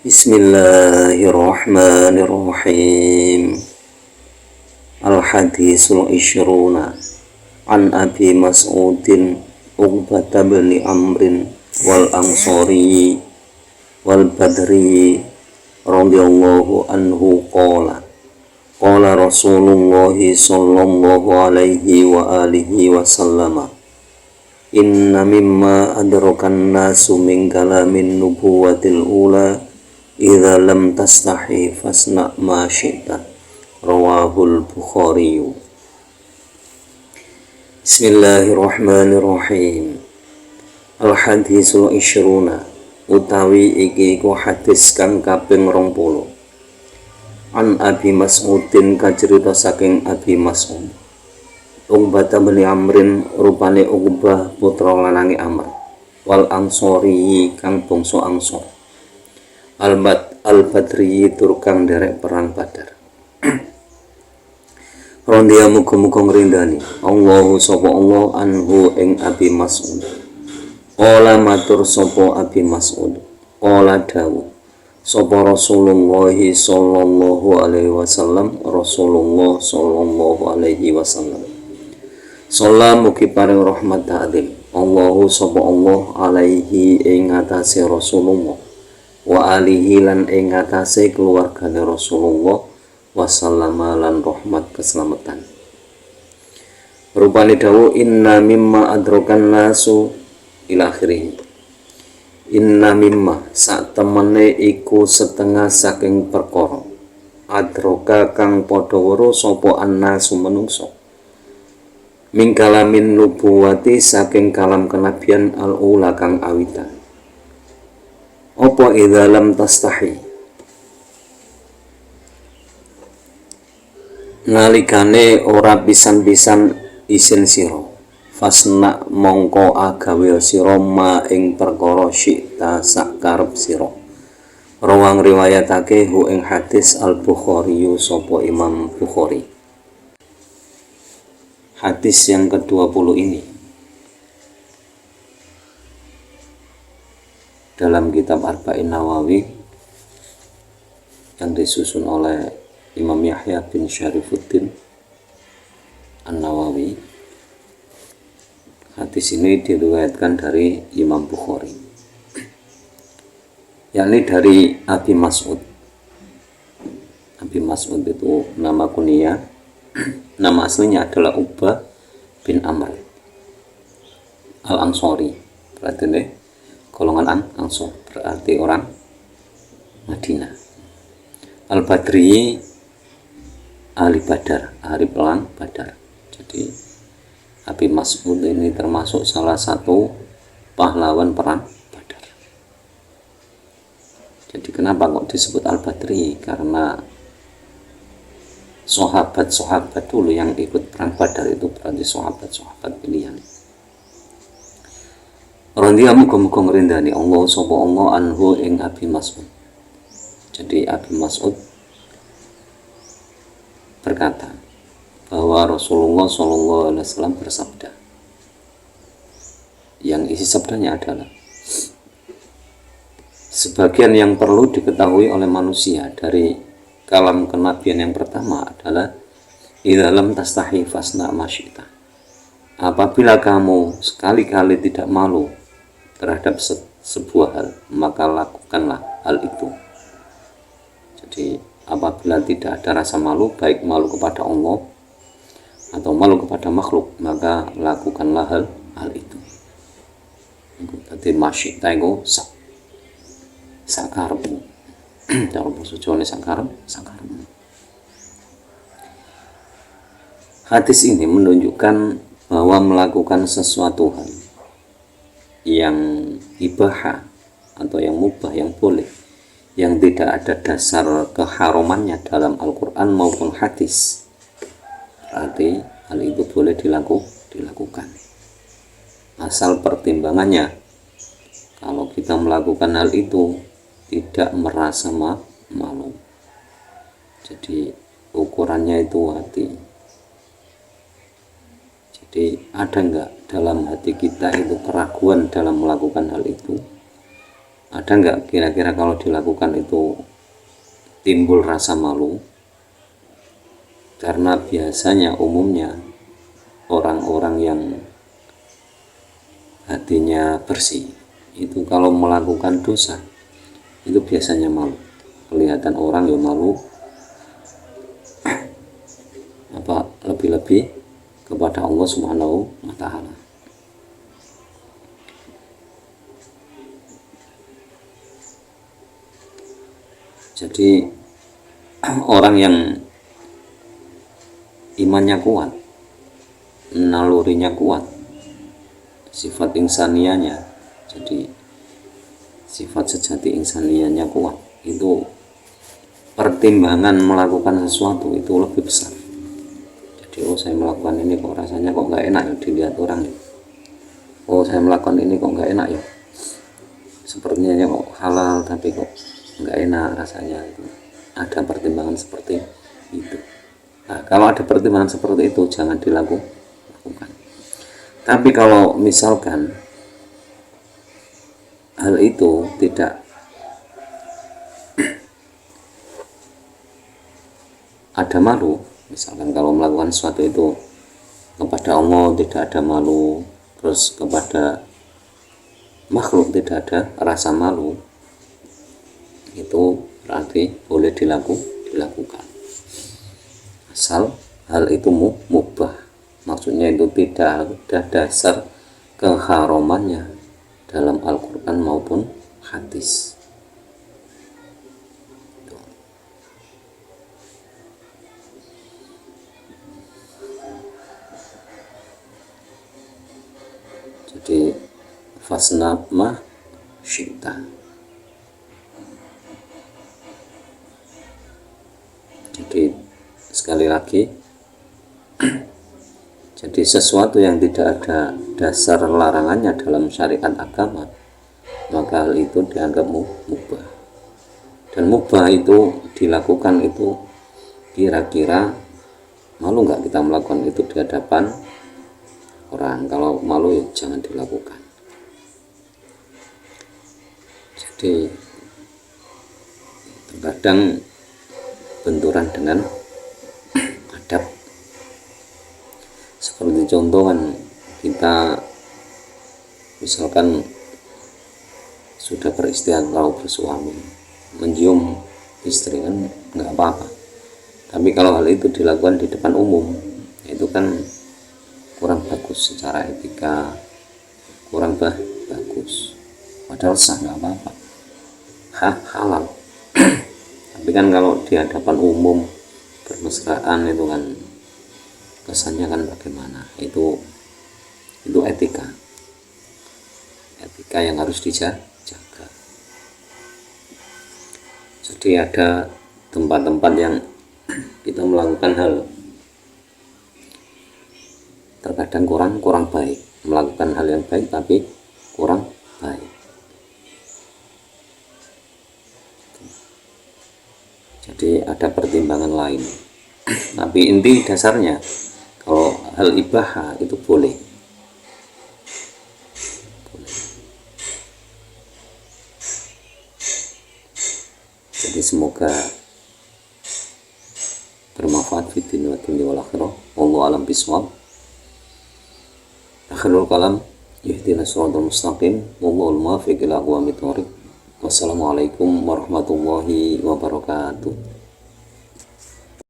Bismillahirrahmanirrahim. Al-hadisul isyruna an Abi Mas'udin Uqbata bin Amrin wal Ansari wal Badri radhiyallahu anhu qala Rasulullah sallallahu alaihi wa alihi wasallam, inna mimma adrakan nasu min kalamin nubuwatil ula idza lam tastahi fasna ma syi'ta. Rawahul Bukhari. Bismillahirrahmanirrahim. Al-hadisul isyruna utawi iki ku hadis kang kaping 20. An Abi Mas'udin kacerita saking Abi Mas'ud. Uqbah bin Amrin rupane Uqbah putra lanange Amr. Wal Ansori kang bangsa Ansor. Al-Badri turkang derek perang Badar. Rondia muga-muga ngrindani Allahu sapa Allah anhu ing Abi Mas'ud. Ola matur sapa Abi Mas'ud. Ola dawuh sapa Rasulullah sallallahu alaihi wasallam. Rasulullah sallallahu alaihi wasallam. Salam mugi paring rahmat ta'zim Allahu sapa Allah alaihi ing atase Rasulullah wa alihi lan ing atase keluargane Rasulullah wasallama lan rahmat keselamatan. Rupane dawuh inna mimma adrakan nasu ila akhirih. Inna mimma sak temene iku setengah saking perkara adroka kang padha weruh sapa annasu menungso min kalamin nubuwati saking kalam kenabian al-ula kang awitan. Apa idza lam tastahi, nalikane ora pisan-pisan isin sira, fasna mongko agawe sira ma ing perkara syi'ta sak karep sira. Rawang riwayatake hu ing hadis Al-Bukhari sapa Imam Bukhari. Hadis yang ke-20 ini dalam kitab Arba'in Nawawi yang disusun oleh Imam Yahya bin Syarifuddin An-Nawawi. Hadis ini diriwayatkan dari Imam Bukhari, yakni dari Abi Mas'ud. Abi Mas'ud itu nama kunyah, nama aslinya adalah Uqbah bin Amr Al-Ansari, berarti nih golongan Ansor, berarti orang Madinah. Al-Badri ahli Badar, ahli perang Badar. Jadi Abi Mas'ud ini termasuk salah satu pahlawan perang Badar. Jadi kenapa kok disebut Al-Badri? Karena sahabat-sahabat dulu yang ikut perang Badar itu berarti sahabat-sahabat pilihan. Rondia muga-muga ngrindani Allah sapa Allah anhu ing Abi Mas'ud. Jadi Abi Mas'ud berkata bahwa Rasulullah sallallahu alaihi wasallam bersabda. Yang isi sabdanya adalah sebagian yang perlu diketahui oleh manusia dari kalam kenabian yang pertama adalah idza lam tastahi fasna ma syi'ta. Apabila kamu sekali-kali tidak malu terhadap sebuah hal, maka lakukanlah hal itu. Jadi apabila tidak ada rasa malu, baik malu kepada Allah atau malu kepada makhluk, maka lakukanlah hal itu. Jadi masyita itu sakarepmu. Cara basa Jawane sakarepmu. Hadis ini menunjukkan bahwa melakukan sesuatu hal yang ibahah atau yang mubah, yang boleh, yang tidak ada dasar keharumannya dalam Al-Quran maupun hadis, berarti hal itu boleh dilakukan. Asal pertimbangannya, kalau kita melakukan hal itu tidak merasa malu. Jadi ukurannya itu hati. Jadi ada enggak dalam hati kita itu keraguan dalam melakukan hal itu? Ada nggak kira-kira kalau dilakukan itu timbul rasa malu? Karena biasanya umumnya orang-orang yang hatinya bersih itu kalau melakukan dosa itu biasanya malu. Kelihatan orang yang malu, apa lebih-lebih kepada Allah Subhanahu wa Ta'ala. Jadi orang yang imannya kuat, nalurinya kuat, sifat insanianya, jadi sifat sejati insanianya kuat, itu pertimbangan melakukan sesuatu itu lebih besar. Jadi saya melakukan ini kok rasanya kok nggak enak ya dilihat orang ya. Saya melakukan ini kok nggak enak ya, sepertinya kok halal tapi kok nggak enak rasanya. Itu ada pertimbangan seperti itu. Nah, kalau ada pertimbangan seperti itu jangan dilakukan. Tapi kalau misalkan hal itu tidak ada malu, misalkan kalau melakukan sesuatu itu kepada Allah tidak ada malu, terus kepada makhluk tidak ada rasa malu, itu berarti boleh dilakukan asal hal itu mubah, maksudnya itu tidak ada dasar keharamannya dalam Al-Quran maupun hadis. Jadi fasna ma syi'ta. Jadi sekali lagi, jadi sesuatu yang tidak ada dasar larangannya dalam syariat agama, maka hal itu dianggap mubah. Dan mubah itu dilakukan itu kira-kira malu nggak kita melakukan itu di hadapan orang? Kalau malu ya jangan dilakukan. Jadi terkadang benturan dengan adab. Seperti contoh kan, kita misalkan sudah beristighfar kalau bersuami, mencium istri kan nggak apa-apa. Tapi kalau hal itu dilakukan di depan umum, itu kan kurang bagus secara etika, kurang bagus. Padahal sah nggak apa-apa, halal. Tapi kan kalau di hadapan umum bermesraan itu kan kesannya kan bagaimana? Itu etika yang harus dijaga. Jadi ada tempat-tempat yang kita melakukan hal terkadang kurang baik, melakukan hal yang baik tapi kurang baik. Jadi ada pertimbangan lain. Tapi inti dasarnya kalau hal ibaha itu boleh. Jadi semoga bermanfaat fi dunya wa dunya wal akhirah. Wallahu alam bisawab. Akhirul kalam, ihdinas siratal mustaqim, wallahul muwaffiq ila aqwamit thoriq. Wassalamualaikum warahmatullahi wabarakatuh.